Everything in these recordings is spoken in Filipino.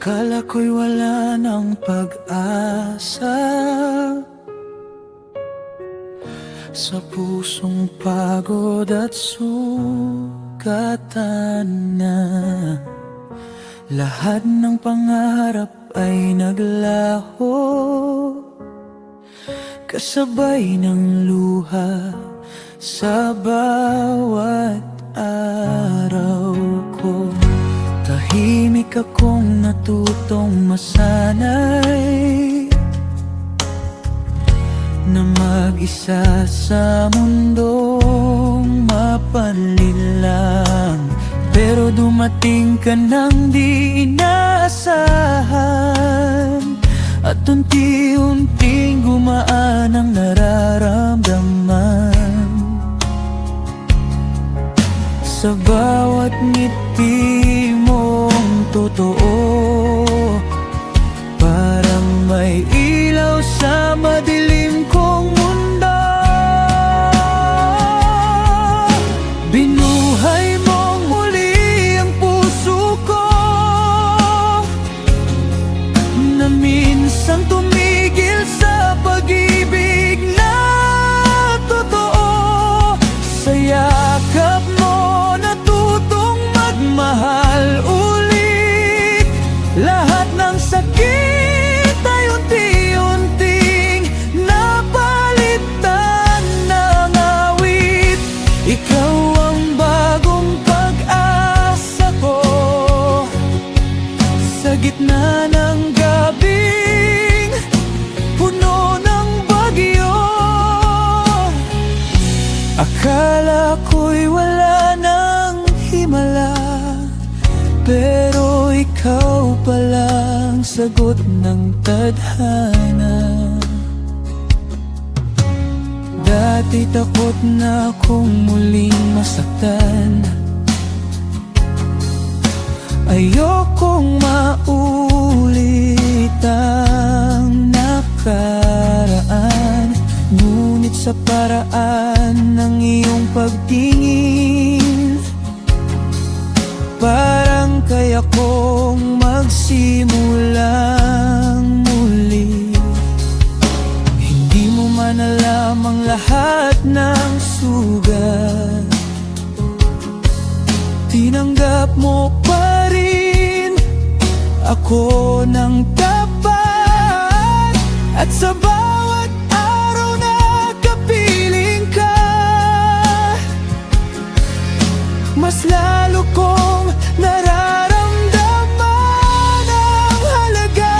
Akala ko'y wala ng pag-asa sa pusong pagod at sugatan na. Lahat ng pangarap ay naglaho, kasabay ng luha sa bawat araw ko. Tahimik akong natutong masanay na mag-isa sa mundong mapanlinlang. Pero dumating ka nang di inaasahan, at unti-unting gumaan ang nararamdaman. Sa bawat ngiti mong totoo, parang may ilaw sa madilim kong mundo. Binuhay mong muli ang puso ko na minsang tumigil sa pag-ibig na totoo. Sa yakap mo natutong magmahal ulit. Lahat ng sakit ay unti-unting napalitan ng awit. Ikaw ang bagong pag-asa ko sa gitna ng gabing puno ng bagyo. Akala ko'y wala ng himala, pero ikaw palang sagot ng tadhana. Dati takot na akong muling masaktan, ayokong maulit ang nakaraan. Ngunit sa paraan ng iyong pagtingin, parang kaya kong magsimulang muli. Hindi mo man alam ang lahat ng sugat, tinanggap mo pa rin ako ng tapat. At sa bawat araw na kapiling ka, mas lalo kong nararamdaman ang halaga.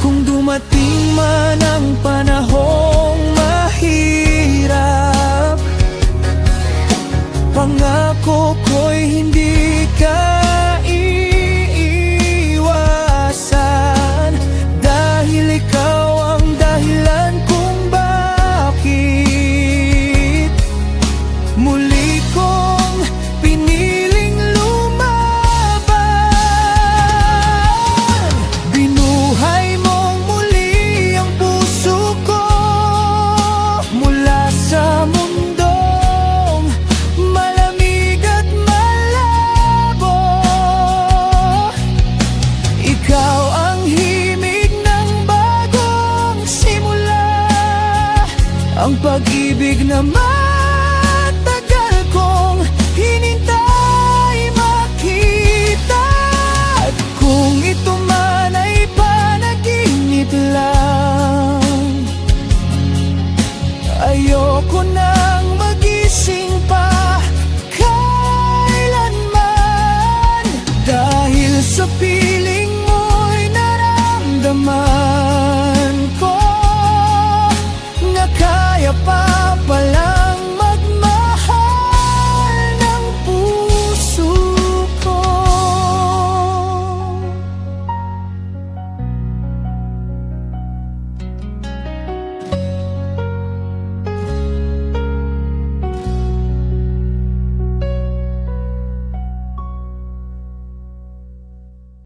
Kung dumating man ang panahong mahirap, pangako ko'y hindi ka iiwasan, dahil ikaw ang dahilan kung bakit muli kong piniling lumaban. Binuhay mong muli ang puso ko mula sa mundong malamig at malabo. Ikaw ang himig ng bagong simula, ang pag-ibig na